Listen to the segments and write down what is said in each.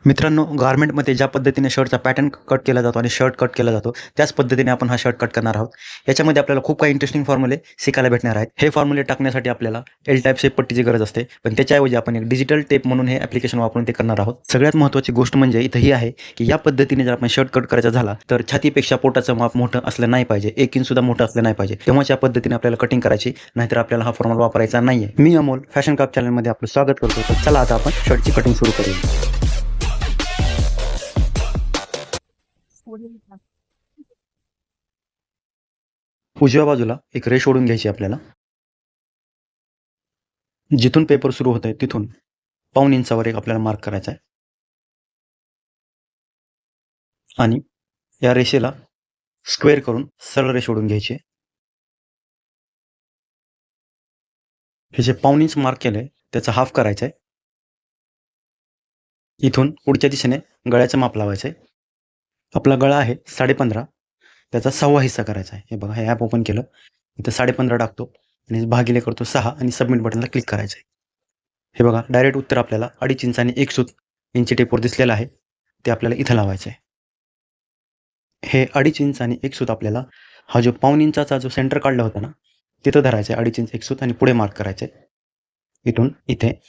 मित्रांनो, गारमेंटमध्ये ज्या पद्धतीने शर्टचा पॅटर्न कट केला जातो आणि शर्ट कट केला जातो, त्याच पद्धतीने आपण हा शर्ट कट करणार आहोत. याच्यामध्ये आपल्याला खूप काही इंटरेस्टिंग फॉर्म्युले शिकायला भेटणार आहेत. हे फॉर्म्युले टाकण्यासाठी आपल्याला एल टाइप शेप पट्टीची गरज असते, पण त्याच्याऐवजी आपण एक डिजिटल टेप म्हणून हे ॲप्लिकेशन वापरून ते करणार आहोत. सगळ्यात महत्त्वाची गोष्ट म्हणजे इथं ही आहे, की या पद्धतीने जर आपण शर्ट कट करायचा झाला, तर छातीपेक्षा पोटाचं माप मोठं असलं नाही पाहिजे, 1 इंच सुद्धा मोठं असलं नाही पाहिजे. तेव्हाच या पद्धतीने आपल्याला कटिंग करायची, नाहीतर आपल्याला हा फॉर्म्युला वापरायचा नाहीये. मी अमोल फॅशन क्लब चॅनलमध्ये आपलं स्वागत करतो. तर चला आता आपण शर्टची कटिंग सुरू करूया. उजव्या बाजूला एक रेष ओढून घ्यायची आपल्याला. जिथून पेपर सुरू होत आहे तिथून पाऊण इंचावर एक आपल्याला मार्क करायचा आहे आणि या रेषेला स्क्वेअर करून सरळ रेष ओढून घ्यायची आहे. हे जे पाऊण इंच मार्क केलंय त्याचा हाफ करायचा आहे. इथून पुढच्या दिशेने गळ्याचं माप लावायचं आहे. आपला गळा आहे 15.5, त्याचा 1/6 हिस्सा करायचा आहे. हे बघा, हे ॲप ओपन केलं, इथं 15.5 टाकतो आणि भागिले करतो 6 आणि सबमिट बटनला क्लिक करायचं आहे. हे बघा, डायरेक्ट उत्तर आपल्याला 2.5 इंच आणि 1 सूत इंची टेपवर दिसलेलं आहे, ते आपल्याला इथं लावायचं आहे. हे 2.5 इंच आणि 1 सूत आपल्याला हा जो पाऊण इंचाचा जो सेंटर काढला होता ना, तिथं धरायचं आहे. 2.5 इंच 1 सूत आणि पुढे मार्क करायचं आहे इथून इथे,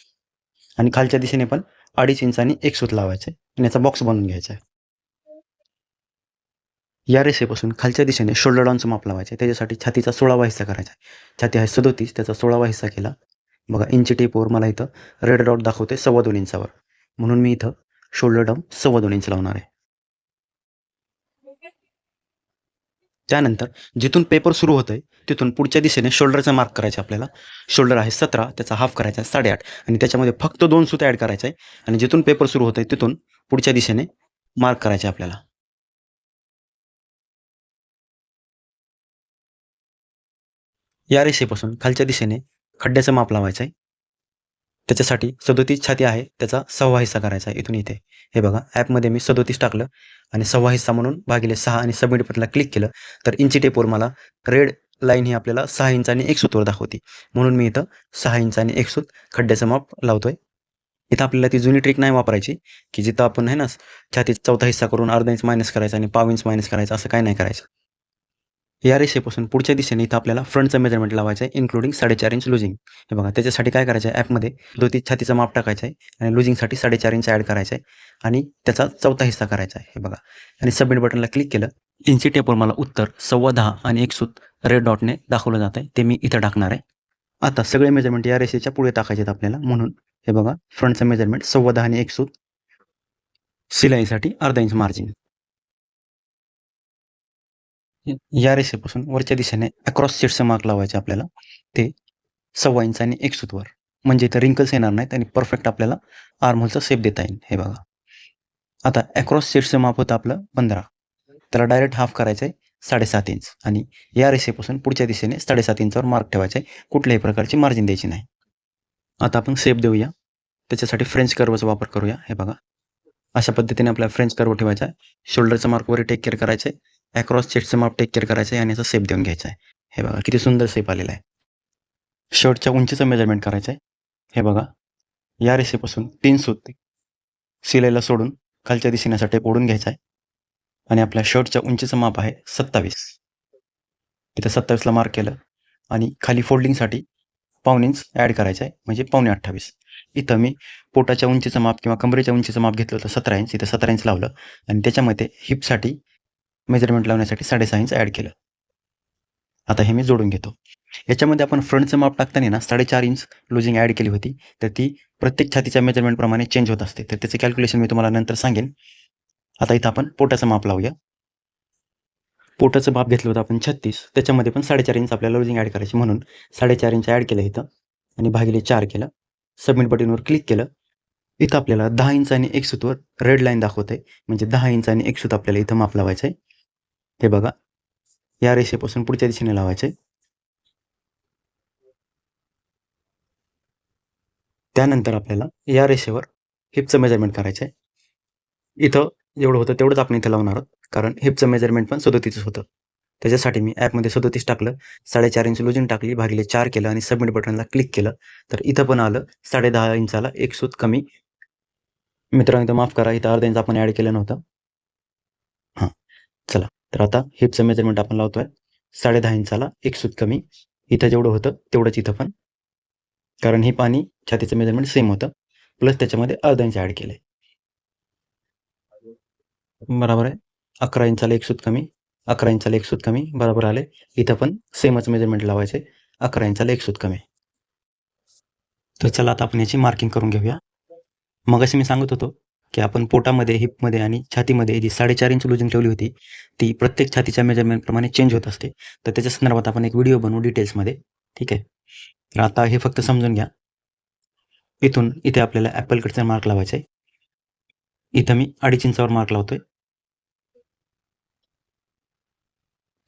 आणि खालच्या दिशेने पण 2.5 इंच आणि 1 सूत लावायचं आहे आणि याचा बॉक्स बनवून घ्यायचा आहे. या रेषेपासून खालच्या दिशेने शोल्डर डाऊनचं माप लावायचं आहे. त्याच्यासाठी छातीचा 16वा हिस्सा करायचा आहे. छाती आहे 37, त्याचा 16वा हिस्सा केला. बघा, इंची टेपवर मला इथं रेड डॉट दाखवते 2.25 इंचावर, म्हणून मी इथं शोल्डर डाऊन 2.25 इंच लावणार आहे. त्यानंतर जिथून पेपर सुरू होतोय तिथून पुढच्या दिशेने शोल्डरचा मार्क करायचा आपल्याला. शोल्डर आहे 17, त्याचा हाफ करायचा आहे 8.5 आणि त्याच्यामध्ये फक्त 2 सूत ॲड करायचं आहे आणि जिथून पेपर सुरू होतोय तिथून पुढच्या दिशेने मार्क करायचे आपल्याला. या रेषेपासून खालच्या दिशेने खड्ड्याचं माप लावायचं आहे. त्याच्यासाठी 37 छाती आहे, त्याचा 1/6 हिस्सा करायचा आहे इथून इथे. हे बघा, ॲपमध्ये मी 37 टाकलं आणि 1/6 हिस्सा म्हणून भागिले 6 आणि सबमिट बटनला क्लिक केलं, तर इंची टेपवर मला रेड लाईन ही आपल्याला 6 इंच आणि 1 सूतवर दाखवते. म्हणून मी इथं 6 इंच आणि 1 सूत खड्ड्याचं माप लावतोय. इथं आपल्याला ती जुनी ट्रिक नाही वापरायची, की जिथं आपण आहे ना छातीचा चौथा हिस्सा करून अर्धा इंच मायनस करायचा आणि पाव इंच मायनस करायचं, असं काही नाही करायचं. या रेषेपासून पुढच्या दिशेने इथं आपल्याला फ्रंटचं मेजरमेंट लावायचं आहे, इन्क्लुडिंग 4.5 इंच लुजिंग. हे बघा, त्याच्यासाठी काय करायचं आहे, ॲपमध्ये 37 छातीचं माप टाकायचं आहे आणि लुजिंगसाठी 4.5 इंच ॲड करायचं आहे आणि त्याचा चौथा हिस्सा करायचा आहे. हे बघा, आणि सबमिट बटनला क्लिक केलं. इंची टेपवर मला उत्तर 10.15 आणि 1 सूत रेड डॉटने दाखवलं जात आहे, ते मी इथं टाकणार आहे. आता सगळे मेजरमेंट या रेषेच्या पुढे टाकायचे आहेत आपल्याला, म्हणून हे बघा, फ्रंटचं मेजरमेंट 10.15 आणि 1 सूत, शिलाईसाठी अर्धा इंच मार्जिन. या रेषेपासून वरच्या दिशेने अक्रॉस चेस्टचं मार्क लावायचे आपल्याला, ते 1/2 इंच आणि 1 सूतवर, म्हणजे इथं रिंकल्स येणार नाहीत आणि परफेक्ट आपल्याला आर्महोलचा शेप देता येईल. हे बघा, आता अक्रॉस चेस्टचं माप होतं आपलं 15, त्याला डायरेक्ट हाफ करायचं आहे 7.5 इंच आणि या रेषेपासून पुढच्या दिशेने 7.5 इंचावर मार्क ठेवायचा आहे. कुठल्याही प्रकारची मार्जिन द्यायची नाही. आता आपण शेप देऊया, त्याच्यासाठी फ्रेंच कर्वचा वापर करूया. हे बघा, अशा पद्धतीने आपल्याला फ्रेंच कर्व ठेवायचा आहे. शोल्डरचं मार्क वर टेक केअर करायचं आहे, अक्रॉस चेस्टचं माप टेक केअर करायचं आहे आणि याचा शेप देऊन घ्यायचा आहे. हे बघा, किती सुंदर शेप आलेला आहे. शर्टच्या उंचीचं मेजरमेंट करायचं आहे. हे बघा, या रेषेपासून 3 सूत शिलाईला सोडून खालच्या दिशेने असा टेप ओढून घ्यायचा आहे आणि आपल्या शर्टच्या उंचीचं माप आहे 27. तिथं 27ला मार्क केलं आणि खाली फोल्डिंगसाठी पाऊण इंच ॲड करायचं आहे, म्हणजे 27.25. इथं मी पोटाच्या उंचीचं माप किंवा कमरेच्या उंचीचं माप घेतलं होतं 17 इंच, इथं 17 इंच लावलं आणि त्याच्यामध्ये हिपसाठी मेजरमेंट लावण्यासाठी 6.5 इंच ॲड केलं. आता हे मी जोडून घेतो. याच्यामध्ये आपण फ्रंटचं माप टाकताना ना 4.5 इंच लुजिंग ॲड केली होती, तर ती प्रत्येक छातीच्या मेजरमेंटप्रमाणे चेंज होत असते, तर त्याचं कॅल्क्युलेशन मी तुम्हाला नंतर सांगेन. आता इथं आपण पोटाचं माप लावूया. पोटाचं माप घेतलं होतं आपण 36, त्याच्यामध्ये पण 4.5 इंच आपल्याला लुजिंग ॲड करायची, म्हणून 4.5 इंच ॲड केलं इथं आणि भागिले 4 केलं. सबमिट बटनवर क्लिक केलं. इथं आपल्याला 10 इंच आणि 1 सूतवर रेड लाईन दाखवते, म्हणजे 10 इंच आणि 1 सूत आपल्याला इथं माप लावायचं आहे. हे बघा, या रेषेपासून पुढच्या दिशेने लावायचं आहे. त्यानंतर आपल्याला या रेषेवर हिपचं मेजरमेंट करायचं आहे. इथं जेवढं होतं तेवढंच आपण इथं लावणार आहोत, कारण हिपचं मेजरमेंट पण 37च होतं. त्याच्यासाठी मी ॲपमध्ये 37 टाकलं, 4.5 इंच लुजिंग टाकली, भागिले 4 केलं आणि सबमिट बटनला क्लिक केलं, तर इथं पण आलं 10.5 इंचाला 1 सूत कमी मित्रांनो इथं माफ करा, इथं अर्धा इंच आपण ॲड केलं नव्हतं. हां, चला. तर आता हिपचं मेजरमेंट आपण लावतोय 10.5 इंचाला 1 सूत कमी. इथं जेवढं होतं तेवढंच इथं पण. कारण हिप आणि छातीचं मेजरमेंट सेम होतं. प्लस त्याच्यामध्ये अर्धा इंच ॲड केलंय. बरोबर आहे. 11 इंचाला 1 सूत कमी, 11 इंचाला 1 सूत कमी, बरोबर आले. इथं पण सेमच मेजरमेंट लावायचे. 11 इंचाला 1 सूत कमी. तर चला आता आपण याची मार्किंग करून घेऊया. मगाशी मी सांगत होतो, की आपण पोटामध्ये, हिपमध्ये आणि छातीमध्ये जी 4.5 इंच लूजिंग ठेवली होती, ती प्रत्येक छातीच्या मेजरमेंटप्रमाणे चेंज होत असते. तर त्याच्या संदर्भात आपण एक व्हिडिओ बनवू डिटेल्समध्ये. ठीक आहे. तर आता हे फक्त समजून घ्या. इथून इथे आपल्याला ॲपल कटचा मार्क लावायचा आहे. इथं मी 2.5 इंचावर मार्क लावतोय.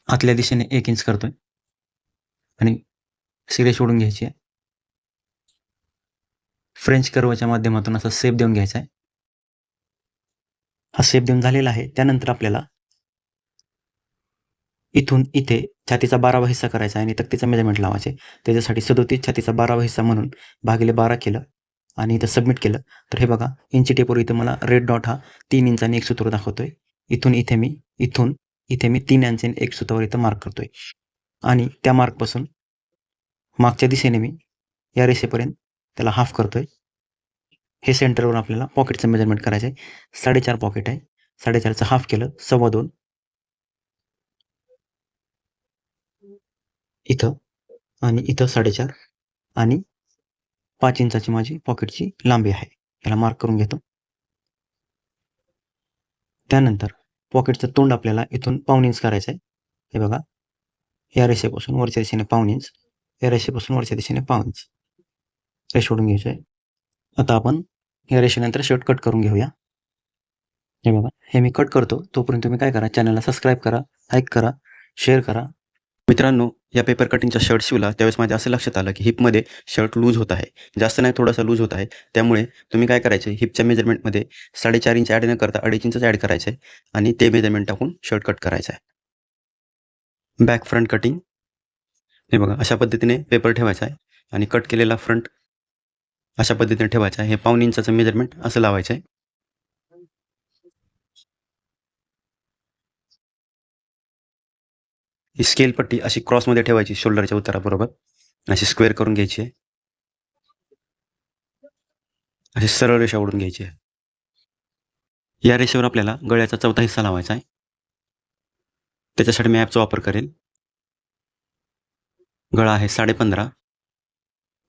आतल्या दिशेने 1 इंच करतोय आणि सिरे सोडून घ्यायची आहे. फ्रेंच कर्वच्या माध्यमातून असा शेप देऊन घ्यायचा आहे. हा शेप देऊन झालेला आहे. त्यानंतर आपल्याला इथून इथे छातीचा 12वा हिस्सा करायचा आहे आणि तक्तीचा मेजरमेंट लावायचे. त्याच्यासाठी 37 छातीचा 12वा हिस्सा म्हणून भागिले 12 केलं आणि इथं सबमिट केलं. तर हे बघा इंची टेपवर इथं मला रेड डॉट हा 3 इंचाने 1 सूत्र दाखवतोय. इथून इथे मी 3 इंचाने 1 सुतावर इथं मार्क करतोय आणि त्या मार्कपासून मागच्या दिशेने मी या रेषेपर्यंत त्याला हाफ करतोय. हे सेंटरवर आपल्याला पॉकेटचं मेजरमेंट करायचं आहे. 4.5 पॉकेट आहे. 4.5चं हाफ केलं 2.25 इथं आणि इथं 4.5 आणि 5 इंचाची माझी पॉकेटची लांबी आहे. याला मार्क करून घेतो. त्यानंतर पॉकेटचं तोंड आपल्याला इथून पाऊण इंच करायचं आहे. हे बघा या रेषेपासून वरच्या दिशेने पाऊण इंच, या रेषेपासून वरच्या दिशेने पाऊण इंच हे सोडून घ्यायचं आहे. आता आपण या रेषेनंतर शर्ट कट करून घेऊया. हे बघा हे मी कट करतो. तोपर्यंत तुम्ही काय करा, चॅनलला सबस्क्राईब करा, लाईक करा, शेअर करा. मित्रांनो, या पेपर कटिंगचा शर्ट शिवला त्यावेळेस माझ्या असं लक्षात आलं, की हिपमध्ये शर्ट लूज होत आहे. जास्त नाही, थोडासा लूज होत आहे. त्यामुळे तुम्ही काय करायचे, हिपच्या मेजरमेंटमध्ये 4.5 इंच ॲड न करता 2.5 इंचच ॲड करायचं आहे आणि ते मेजरमेंट टाकून शर्ट कट करायचा आहे. बॅक फ्रंट कटिंग हे बघा अशा पद्धतीने पेपर ठेवायचा आहे आणि कट केलेला फ्रंट अशा पद्धतीने ठेवायचा आहे. हे पाऊण इंचाचं मेजरमेंट असं लावायचं आहे. ही स्केल पट्टी अशी क्रॉसमध्ये ठेवायची शोल्डरच्या उताराबरोबर. अशी स्क्वेअर करून घ्यायची आहे. अशी सरळ रेषा ओढून घ्यायची आहे. या रेषेवर आपल्याला गळ्याचा चौथा हिस्सा लावायचा आहे. त्याच्यासाठी मी ॲपचा वापर करेल. गळा आहे 15.5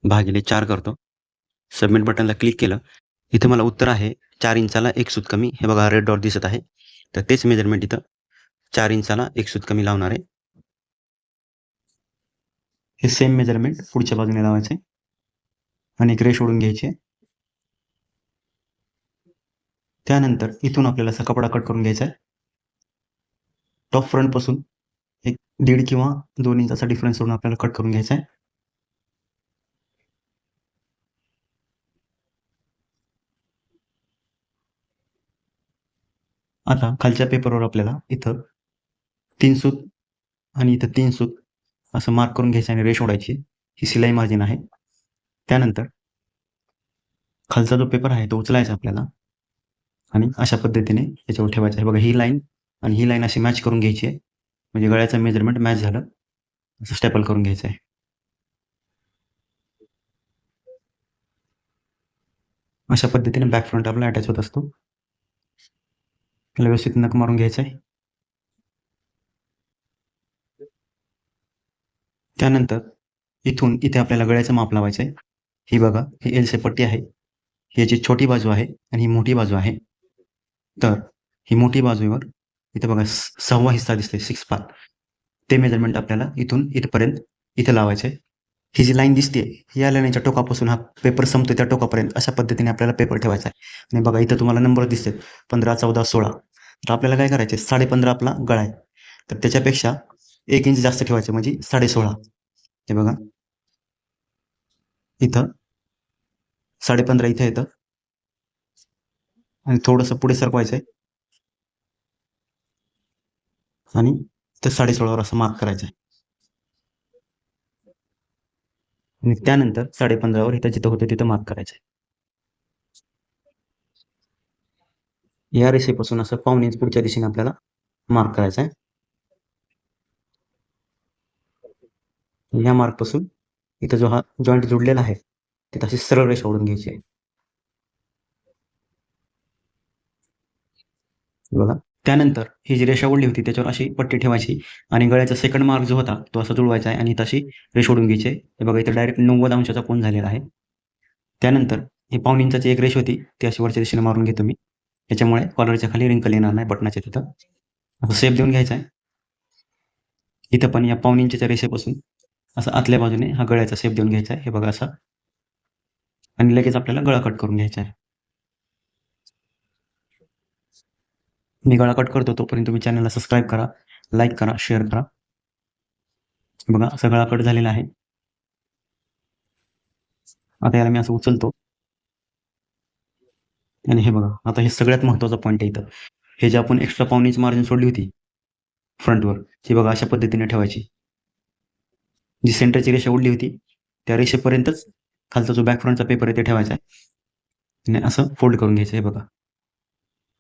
भागिले 4 करतो. सबमिट बटनला क्लिक केलं. इथे मला उत्तर आहे 4 इंचाला 1 सूत कमी. हे बघा रेड डॉट दिसत आहे. तर तेच मेजरमेंट इथं 4 इंचाला 1 सूत कमी लावणार आहे. हे सेम मेजरमेंट पुढच्या बाजूने लावायचे आणि एक रेष ओढून घ्यायची. त्यानंतर इथून आपल्याला असा कपडा कट करून घ्यायचा आहे. टॉप फ्रंटपासून एक 1.5 किंवा 2 इंचाचा डिफरन्स सोडून आपल्याला कट करून घ्यायचा आहे. आता खालच्या पेपरवर आपल्याला इथं 3 सूत आणि इथं 3 सूत असं मार्क करून घ्यायचं आणि रेष ओढायची. ही शिलाई मार्जिन आहे. त्यानंतर खालचा जो पेपर आहे तो उचलायचा आपल्याला आणि अशा पद्धतीने याच्यावर ठेवायचा आहे. बघा ही लाईन आणि ही लाईन अशी मॅच करून घ्यायची आहे. म्हणजे गळ्याचं मेजरमेंट मॅच झालं. असं स्टेपल करून घ्यायचं आहे. अशा पद्धतीने बॅक फ्रंट आपला अटॅच होत असतो. त्याला व्यवस्थित नख मारून घ्यायचं आहे. त्यानंतर इथून इथे आपल्याला गळ्याचं माप लावायचं आहे. ही बघा ही एल शेप पट्टी आहे. ही याची छोटी बाजू आहे आणि ही मोठी बाजू आहे. तर ही मोठी बाजूवर इथे बघा 6वा हिस्सा दिसतोय 6 पार्ट. ते मेजरमेंट आपल्याला इथून इथपर्यंत इथे लावायचं आहे. ही जी लाईन दिसते या लाईनच्या टोकापासून हा पेपर संपतो त्या टोकापर्यंत अशा पद्धतीने आपल्याला पेपर ठेवायचा आहे. आणि बघा इथं तुम्हाला नंबर दिसते 15, 14, 16. तर आपल्याला काय करायचे 15.5 आपला गळा आहे. तर त्याच्यापेक्षा 1 इंच जास्त ठेवायचे म्हणजे 16.5. हे बघा इथं 15.5 इथे येतं आणि थोडंसं पुढे सरकवायचं आहे आणि ते 16.5वर असं मार्क करायचं आहे. आणि त्यानंतर 15.5वर इथं जिथं होतं तिथं मार्क करायचं आहे. या रेषेपासून असं पाऊण इंच पुढच्या दिशेने आपल्याला मार्क करायचा आहे. या मार्कपासून इथं जो हा जॉईंट जोडलेला आहे तिथं अशी सरळ रेषा ओढून घ्यायची आहे. बघा. त्यानंतर ही जी रेषा ओढली होती त्याच्यावर अशी पट्टी ठेवायची आणि गळ्याचा सेकंड मार्क जो होता तो असा जुळवायचा आहे आणि तशी रेष ओढून घ्यायची आहे. हे बघा इथं डायरेक्ट 90 अंशाचा कोन झालेला आहे. त्यानंतर ही पाऊण इंचाची एक रेष होती ती अशी वरच्या दिशेने मारून घेतो मी. त्याच्यामुळे कॉलरच्या खाली रिंकल येणार नाही बटनाच्या तिथं. असं शेप देऊन घ्यायचा आहे. इथं पण या पाऊण इंचच्या रेषेपासून असं आतल्या बाजूने हा गळ्याचा शेप देऊन घ्यायचा आहे. हे बघा असा. आणि लगेच आपल्याला गळा कट करून घ्यायचा आहे. मी गळा कट करतो तोपर्यंत तुम्ही चॅनलला सबस्क्राईब करा, लाईक करा, शेअर करा. बघा असा गळा कट झालेला आहे. आता याला मी असं उचलतो आणि हे बघा आता हे सगळ्यात महत्त्वाचा पॉईंट आहे इथं. हे जे आपण एक्स्ट्रा पाऊण इंच मार्जिन सोडली होती फ्रंटवर ती बघा अशा पद्धतीने ठेवायची. जी सेंटरची रेषा ओढली होती त्या रेषेपर्यंतच खालचा जो बॅक फ्रंटचा पेपर आहे ते ठेवायचा आहे आणि असं फोल्ड करून घ्यायचं आहे. बघा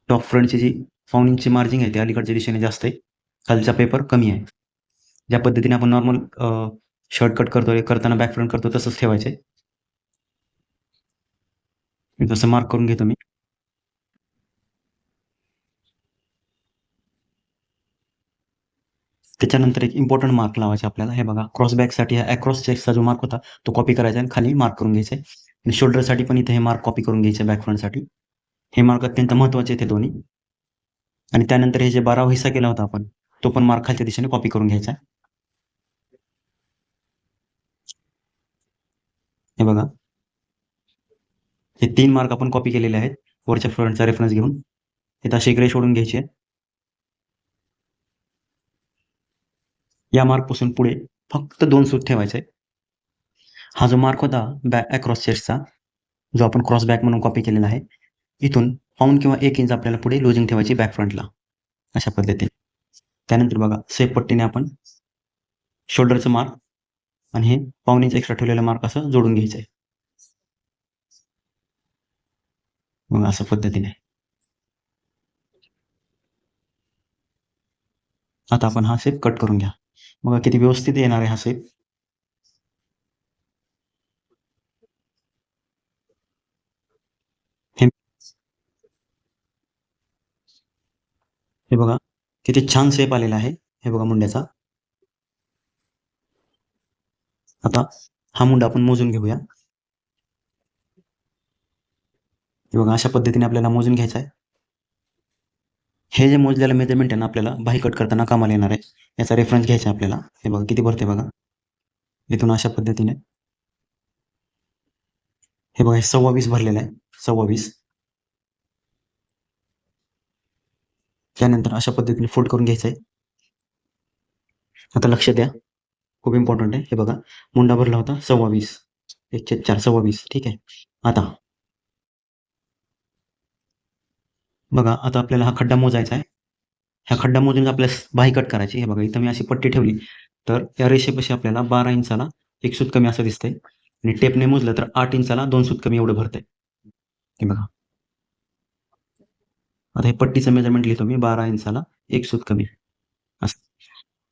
टॉप फ्रंटची जी पाऊण इंचची मार्जिन आहे ती अलीकडच्या दिशेने जास्त आहे, खालचा पेपर कमी आहे. ज्या पद्धतीने आपण नॉर्मल शर्ट कट करतो करताना बॅक फ्रंट करतो तसंच ठेवायचं आहे. तसं मार्क करून घेतो मी. त्याच्यानंतर एक इम्पॉर्टंट मार्क लावायचा आपल्याला. हे बघा क्रॉस बॅकसाठी हा अक्रॉस चेकचा जो मार्क होता तो कॉपी करायचा आणि खाली मार्क करून घ्यायचा आहे. आणि शोल्डरसाठी पण इथे हे मार्क कॉपी करून घ्यायचे बॅक फ्रंटसाठी. हे मार्क अत्यंत महत्त्वाचे आहेत हे दोन्ही. आणि त्यानंतर हे जे 12वा हिस्सा केला होता आपण तो पण मार्क खालच्या दिशेने कॉपी करून घ्यायचा आहे. हे बघा हे 3 मार्क आपण कॉपी केलेले आहेत वरच्या फ्रंटचा रेफरन्स घेऊन. इथं अशी एक रेष ओढून घ्यायची आहे. या मार्कपासून पुढे फक्त 2 सूत ठेवायचे आहे. हा जो मार्क होता बॅक अक्रॉस चेस्टचा जो आपण क्रॉस बॅक म्हणून कॉपी केलेला आहे इथून पाऊण किंवा 1 इंच आपल्याला पुढे लुजिंग ठेवायची बॅक फ्रंटला अशा पद्धतीने. त्यानंतर बघा सेफ पट्टीने आपण शोल्डरचं मार्क आणि हे पाऊण इंच एक्स्ट्रा ठेवलेलं मार्क असं जोडून घ्यायचं आहे. मग अशा पद्धतीने आता आपण हा शेप कट करून घ्या. बघा किती व्यवस्थित येणार आहे हा शेप. हे बघा किती छान शेप आलेला आहे. हे बघा मुंड्याचा. आता हा मुंडा आपण मोजून घेऊया. हे बघा अशा पद्धतीने आपल्याला मोजून घ्यायचा आहे. हे जे मोजलेलं मेजरमेंट आहे ना आपल्याला बाही कट करताना कामाला येणार आहे. याचा रेफरन्स घ्यायचा आहे आपल्याला. हे बघा किती भरते बघा. इथून अशा पद्धतीने हे बघा हे 20.25 भरलेलं आहे. 20.25. त्यानंतर अशा पद्धतीने फोल्ड करून घ्यायचं आहे. आता लक्ष द्या खूप इम्पॉर्टंट आहे. हे बघा मुंडा भरला होता 20.25. 1/4 20.25. ठीक आहे. आता बघा आता आपल्याला हा खड्डा मोजायचा आहे. ह्या खड्डा मोजून आपल्याला बाही कट करायची. हे बघा इथं मी अशी पट्टी ठेवली तर या रेषेपाशी आपल्याला 12 इंचाला 1 सूत कमी असं दिसतंय आणि टेपने मोजलं तर 8 इंचाला 2 सूत कमी एवढं भरतंय. हे बघा आता हे पट्टीचं मेजरमेंट लिहितो मी 12 इंचाला 1 सूत कमी असं.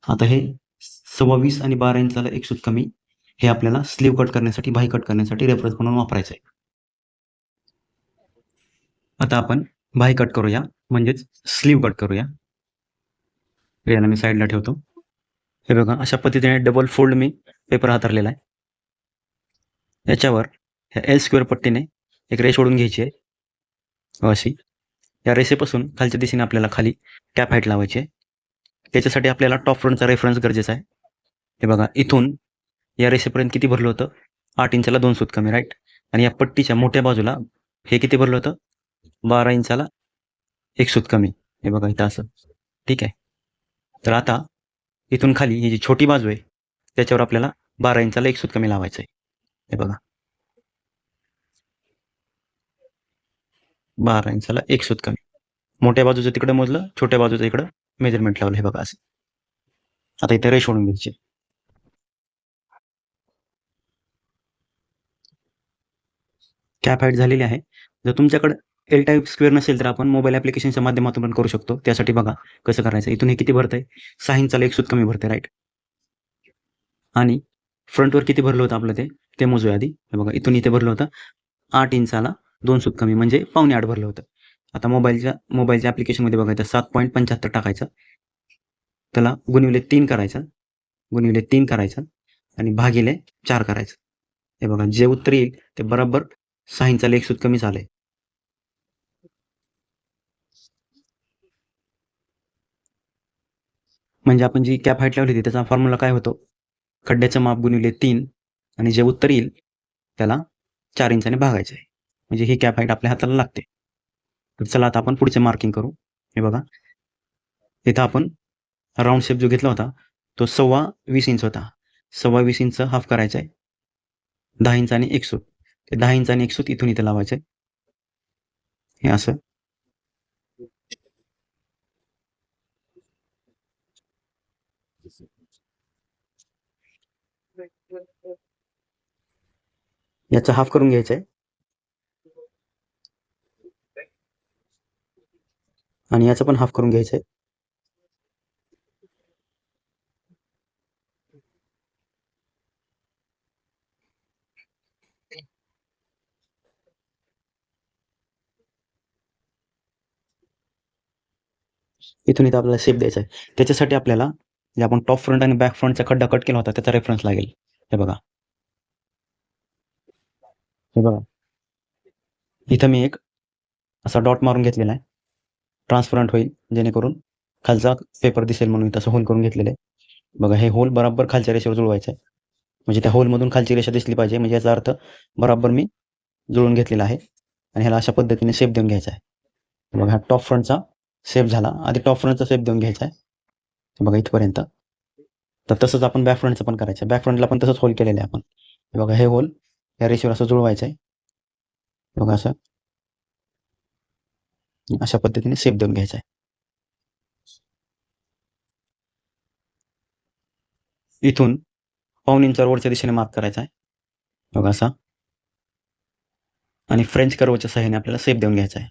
आता हे 20.25 आणि 12 इंचाला 1 सूत कमी हे आपल्याला स्लीव कट करण्यासाठी बाही कट करण्यासाठी रेफरन्स म्हणून वापरायचं आहे. आता आपण बाही कट करूया म्हणजेच स्लीव कट करूया. याला मी साईडला ठेवतो. हे बघा अशा पद्धतीने डबल फोल्ड मी पेपर हातरलेला आहे. याच्यावर ह्या एल स्क्वेअर पट्टीने एक रेष ओढून घ्यायची आहे अशी. या रेषेपासून खालच्या दिशेने आपल्याला खाली कॅप हाईट लावायची आहे. त्याच्यासाठी आपल्याला टॉप फ्रंटचा रेफरन्स गरजेचा आहे. हे बघा इथून या रेषेपर्यंत किती भरलं होतं 8 इंचाला 2 सूत कमी राईट. आणि या पट्टीच्या मोठ्या बाजूला हे किती भरलं होतं 12 इंचाला 1 सूत कमी. हे बघा इथं असं. ठीक आहे. तर आता इथून खाली ही जी छोटी बाजू आहे त्याच्यावर आपल्याला 12 इंचाला 1 सूत कमी लावायचं आहे. हे बघा 12 इंचाला 1 सूत कमी. मोठ्या बाजूचं तिकडे मोजलं, छोट्या बाजूचं इकडं मेजरमेंट लावलं. हे बघा असं. आता इथे रेष ओढून घ्यायची. कॅप हाईट झालेली आहे. जर तुमच्याकडे एल टाईप स्क्वेअर नसेल तर आपण मोबाईल ॲप्लिकेशनच्या माध्यमातून पण करू शकतो. त्यासाठी बघा कसं करायचं. इथून हे किती भरतंय? 6 इंचाला 1 सूत कमी भरतंय, राईट? आणि फ्रंटवर किती भरलं होतं आपलं ते मोजूया आधी. हे बघा इथून इथे भरलं होतं 8 इंचाला 2 सूत कमी, म्हणजे पावणे 8 भरलं होतं. आता मोबाईलच्या ॲप्लिकेशनमध्ये बघायचं 7.75 टाकायचं. त्याला गुणिले 3 करायचं, गुणिले 3 करायचं आणि भागिले 4 करायचं. हे बघा जे उत्तर येईल ते बरोबर 6 इंचाला 1 सूत कमी झालंय. म्हणजे आपण जी कॅप हाईट लावली होती त्याचा फॉर्म्युला काय होतो? खड्ड्याचं माप गुणिले 3 आणि जे उत्तर येईल त्याला 4 इंचाने भागायचं आहे. म्हणजे ही कॅप हाईट आपल्या हाताला लागते. तर चला आता आपण पुढचे मार्किंग करू. हे बघा इथं आपण राऊंड शेप जो घेतला होता तो 20 इंच होता. 20 इंच हाफ करायचा आहे. 10 इंच आणि 1 सूत. ते 10 इंच आणि 1 सूत इथून इथे लावायचं आहे. हे असं. याचा हाफ करून घ्यायचा आहे आणि याचा पण हाफ करून घ्यायचा आहे. इथून इथं आपल्याला शेप द्यायचा आहे. त्याच्यासाठी आपल्याला जे आपण टॉप फ्रंट आणि बॅक फ्रंटचा खड्डा कट केला होता त्याचा रेफरन्स लागेल. हे बघा, हे बघा इथं मी एक असा डॉट मारून घेतलेला आहे. ट्रान्सपरंट होईल जेणेकरून खालचा पेपर दिसेल म्हणून तसं होल करून घेतलेलं आहे. बघा हे होल बरोबर खालच्या रेषेवर जुळवायचं आहे. म्हणजे त्या होलमधून खालची रेषा दिसली पाहिजे. म्हणजे याचा अर्थ बरोबर मी जुळून घेतलेला आहे आणि ह्याला अशा पद्धतीने शेप देऊन घ्यायचा आहे. बघा हा टॉप फ्रंटचा शेप झाला. आधी टॉप फ्रंटचा शेप देऊन घ्यायचा आहे. बघा इथपर्यंत. तर तसंच आपण बॅक फ्रंटचं पण करायचं आहे. बॅक फ्रंटला पण तसंच होल केलेलं आहे आपण. बघा हे होल या रेषेवर असं जुळवायचं आहे. बघा असं अशा पद्धतीने शेप देऊन घ्यायचा आहे. इथून पाऊण इंचावर वरच्या दिशेने मार्क करायचा आहे. बघा असा. आणि फ्रेंच कर्वच्या सहाय्याने आपल्याला शेप देऊन घ्यायचा आहे.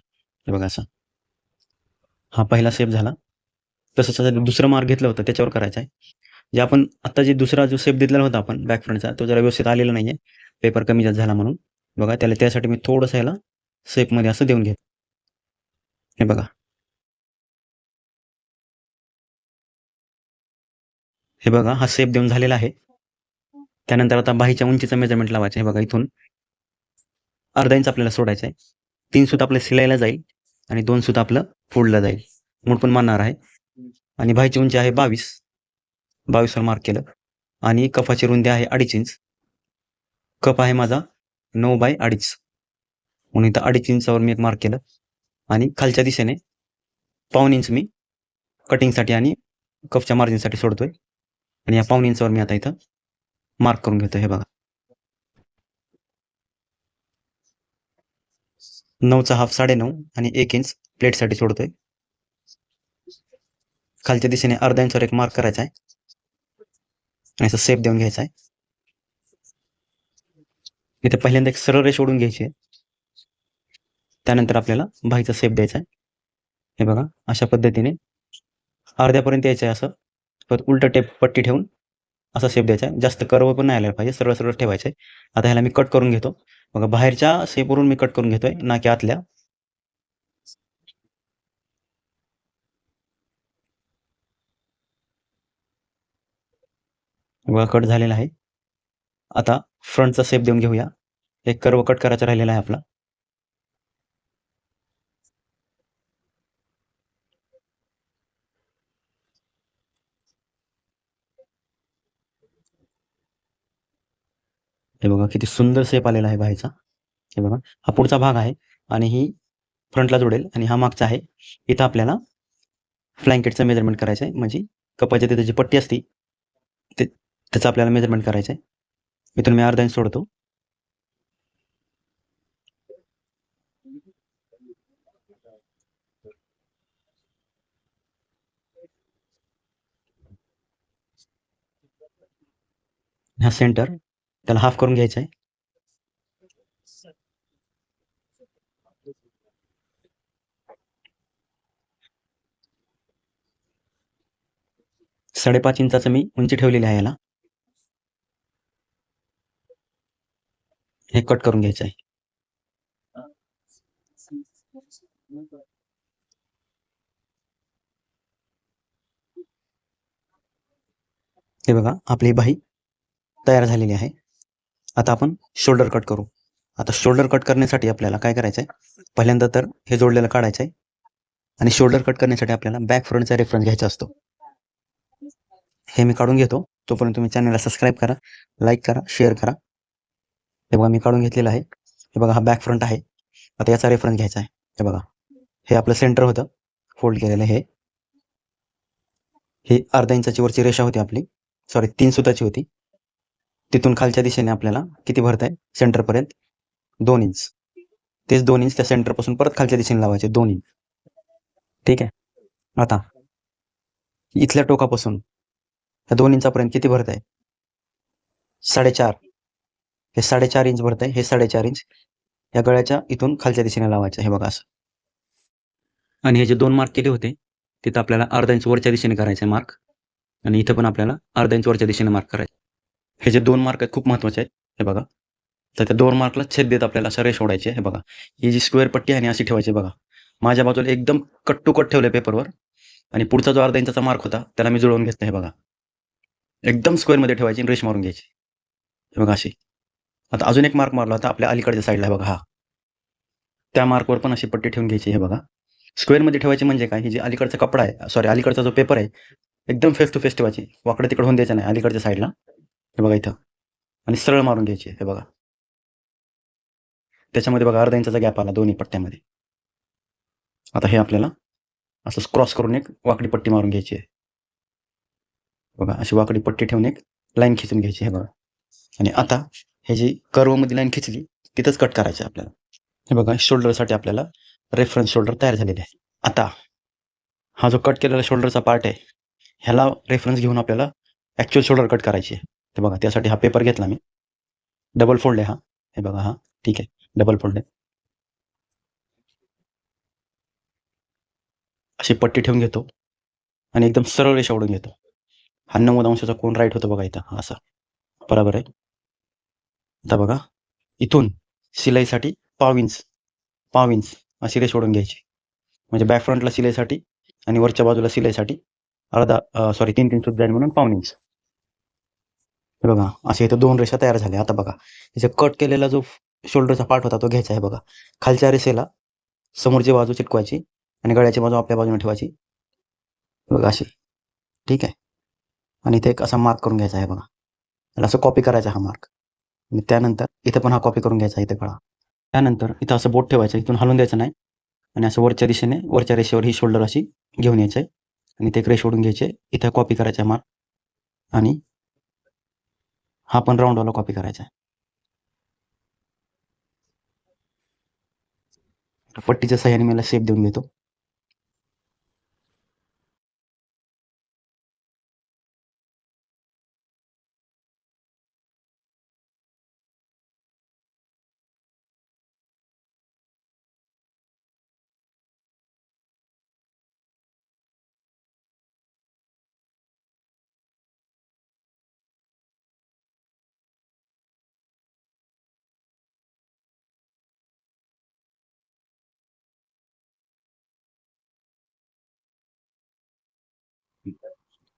हे बघा असा. हा पहिला शेप झाला. तसंच दुसरं मार्क घेतलं होतं त्याच्यावर करायचं आहे. जे आपण आता जे दुसरा जो शेप दिलेला होता आपण बॅक फ्रंटचा तो जरा व्यवस्थित आलेला नाहीये. पेपर कमी जास्त झाला म्हणून. बघा त्यासाठी मी थोडंसं ह्याला शेपमध्ये असं देऊन घेतो. हे बघा. हे बघा हा शेप देऊन झालेला आहे. त्यानंतर आता बाहीच्या उंचीचं मेजरमेंट लावायचं. हे बघा इथून अर्धा इंच आपल्याला सोडायचं आहे. 3 सूत आपलं सिलाईला जाईल आणि 2 सूत आपलं फोल्डला जाईल. मूठ पण मारणार आहे. आणि बाहीची उंची आहे 22. 22 वर मार्क केलं. आणि कफाची रुंदी आहे 2.5 इंच. कप आहे माझा 9/2.5. म्हणून इथं 2.5 इंचावर मी एक मार्क केलं. आणि खालच्या दिशेने पाऊण इंच मी कटिंगसाठी आणि कपच्या मार्जिनसाठी सोडतोय. आणि या पाऊण इंचावर मी आता इथं मार्क करून घेतो. हे बघा 9चा हाफ 9.5 आणि 1 इंच प्लेटसाठी सोडतोय. खालच्या दिशेने अर्धा इंचावर एक मार्क करायचा आहे आणि असं शेप देऊन घ्यायचा आहे. इथे पहिल्यांदा एक सरळ रेष ओढून घ्यायची आहे. त्यानंतर आपल्याला बाहीचा शेप द्यायचा आहे. हे बघा अशा पद्धतीने अर्ध्यापर्यंत यायचं आहे. असं परत उलट टेप पट्टी ठेवून असा शेप द्यायचा आहे. जास्त कर्व पण नाही आला पाहिजे. सरळ सरळ ठेवायचं आहे. आता ह्याला मी कट करून घेतो. बघा बाहेरच्या शेपवरून मी कट करून घेतोय ना की आतल्या. बघा कट झालेला आहे. आता फ्रंटचा शेप देऊन घेऊया. एक कर्व कट करायचा राहिलेला आहे आपला. हे बघा किती सुंदर शेप आलेला आहे बाहेरचा. हे बघा हा पुढचा भाग आहे आणि ही फ्रंटला जोडेल आणि हा मागचा आहे. इथं आपल्याला फ्लँकेटचं मेजरमेंट करायचं आहे. म्हणजे कपाच्या तिथे जी पट्टी असती त्याचं आपल्याला मेजरमेंट करायचं आहे. इथून मी अर्धा इंच सोडतो. हा सेंटर त्याला हाफ करून घ्यायचा आहे. 5.5 इंचाचं मी उंची ठेवलेली आहे याला. हे कट करून घ्यायचं आहे. हे बघा आपली बाही तयार झालेली आहे. आता आपण शोल्डर कट करू. आता शोल्डर कट करण्यासाठी आपल्याला काय करायचं आहे, पहिल्यांदा तर हे जोडलेलं काढायचं आहे आणि शोल्डर कट करण्यासाठी आपल्याला बॅक फ्रंटचा रेफरन्स घ्यायचा असतो. हे मी काढून घेतो. तोपर्यंत तुम्ही चॅनलला सबस्क्राईब करा, लाईक करा, शेअर करा. हे बघा मी काढून घेतलेलं आहे. हे बघा हा बॅक फ्रंट आहे. आता याचा रेफरन्स घ्यायचा आहे. हे बघा हे आपलं सेंटर होतं फोल्ड केलेलं. हे अर्धा इंचाची वरची रेषा होती आपली, सॉरी 3 सुताची होती. तिथून खालच्या दिशेने आपल्याला किती भरत आहे सेंटरपर्यंत 2 इंच. तेच 2 इंच त्या सेंटरपासून परत खालच्या दिशेने लावायचे 2 इंच. ठीक आहे. आता इथल्या टोकापासून ह्या 2 इंचापर्यंत किती भरत आहे 4.5. हे 4.5 इंच भरत आहे. हे 4.5 इंच या गळ्याच्या इथून खालच्या दिशेने लावायचं. हे बघा असं. आणि हे जे 2 मार्क केले होते तिथं आपल्याला अर्धा इंच वरच्या दिशेने करायचं आहे मार्क, आणि इथं पण आपल्याला अर्धा इंच वरच्या दिशेने मार्क करायचं. हे जे 2 मार्क आहेत खूप महत्त्वाचे आहेत. हे बघा, तर त्या 2 मार्कला छेद देत आपल्याला अशा रेष ओढायची आहे. हे बघा ही जी स्क्वेअर पट्टी आहे आणि अशी ठेवायची. बघा माझ्या बाजूला एकदम कट टू कट ठेवलं पेपरवर, आणि पुढचा जो अर्धा इंचाचा मार्क होता त्याला मी जुळवून घेतलं. हे बघा एकदम स्क्वेअरमध्ये ठेवायची आणि रेष मारून घ्यायची. हे बघा अशी. आता अजून एक मार्क मारला होता आपल्या अलीकडच्या साईडला. बघा हा, त्या मार्कवर पण अशी पट्टी ठेवून घ्यायची. हे बघा स्क्वेअरमध्ये ठेवायची म्हणजे काय, ही जी अलीकडचा कपडा आहे, सॉरी अलीकडचा जो पेपर आहे एकदम फेस टू फेस ठेवायची, वाकडं तिकडं होऊन द्यायचं नाही अलीकडच्या साईडला. हे बघा इथं, आणि सरळ मारून घ्यायची. हे बघा त्याच्यामध्ये बघा अर्धा इंचाचा गॅप आला दोन्ही पट्ट्यामध्ये. आता हे आपल्याला असं क्रॉस करून एक वाकडी पट्टी मारून घ्यायची आहे. बघा अशी वाकडी पट्टी ठेवून एक लाईन खिचून घ्यायची. हे बघा, आणि आता हे जी कर्वमध्ये लाईन खिचली तिथंच कट करायचं आहे आपल्याला. हे बघा शोल्डरसाठी आपल्याला रेफरन्स शोल्डर तयार झालेले आहे. आता हा जो कट केलेला शोल्डरचा पार्ट आहे ह्याला रेफरन्स घेऊन आपल्याला ॲक्च्युअल शोल्डर कट करायची आहे. तर बघा त्यासाठी हा पेपर घेतला मी, डबल फोल्ड आहे हा. हे बघा हा, ठीक आहे, डबल फोल्ड आहे. अशी पट्टी ठेवून घेतो आणि एकदम सरळ रेषा ओढून घेतो. हा 90 अंशाचा कोन राईट होतो बघा इथं, हा असा बरोबर आहे. आता बघा इथून शिलाईसाठी पाव इंच अशी रेष ओढून घ्यायची. म्हणजे बॅक फ्रंटला शिलाईसाठी आणि वरच्या बाजूला शिलाईसाठी 3 सूत जाईल म्हणून पाव इंच. हे बघा असे इथं 2 रेषा तयार झाल्या. आता बघा इथे कट केलेला जो शोल्डरचा पार्ट होता तो घ्यायचा आहे. बघा खालच्या रेषेला समोरची बाजू चिटकवायची आणि गळ्याची बाजू आपल्या बाजूने ठेवायची. बघा अशी, ठीक आहे. आणि इथे एक असा मार्क करून घ्यायचा आहे. बघा त्याला असं कॉपी करायचा हा मार्क, आणि त्यानंतर इथं पण हा कॉपी करून घ्यायचा इथे गळा. त्यानंतर इथं असं बोट ठेवायचं, इथून हलवून द्यायचं नाही, आणि असं वरच्या दिशेने वरच्या रेषेवर ही शोल्डर अशी घेऊन यायचं आहे आणि ते एक रेष ओढून घ्यायचे. इथं कॉपी करायचा मार्क, आणि हा पण राऊंडवाला कॉपी करायचा आहे. पट्टीच्या सहाय्याने मला शेप देऊन घेतो.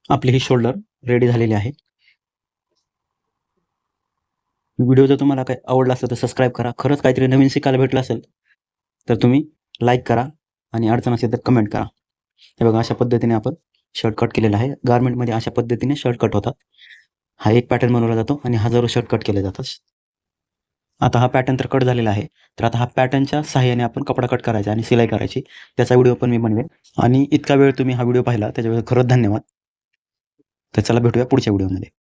आपली ही शोल्डर रेडी झालेली आहे. व्हिडिओ जर तुम्हाला काही आवडला असेल तर सबस्क्राईब करा. खरंच काहीतरी नवीन शिकायला भेटलं असेल तर तुम्ही लाईक करा, आणि अडचण असेल तर कमेंट करा. हे बघा अशा पद्धतीने आपण शर्ट कट केलेला आहे. गारमेंटमध्ये अशा पद्धतीने शर्ट कट होतात. हा एक पॅटर्न बनवला जातो आणि हजारो शर्ट कट केले जातात. आता हा पॅटर्न तर कट झालेला आहे, तर आता हा पॅटर्नच्या सहाय्याने आपण कपडा कट करायचा आणि शिलाई करायची, त्याचा व्हिडिओ पण मी बनवेन. आणि इतका वेळ तुम्ही हा व्हिडिओ पाहिला त्याच्याबद्दल खरंच धन्यवाद. तर चला भेटूया पुढच्या व्हिडिओमध्ये.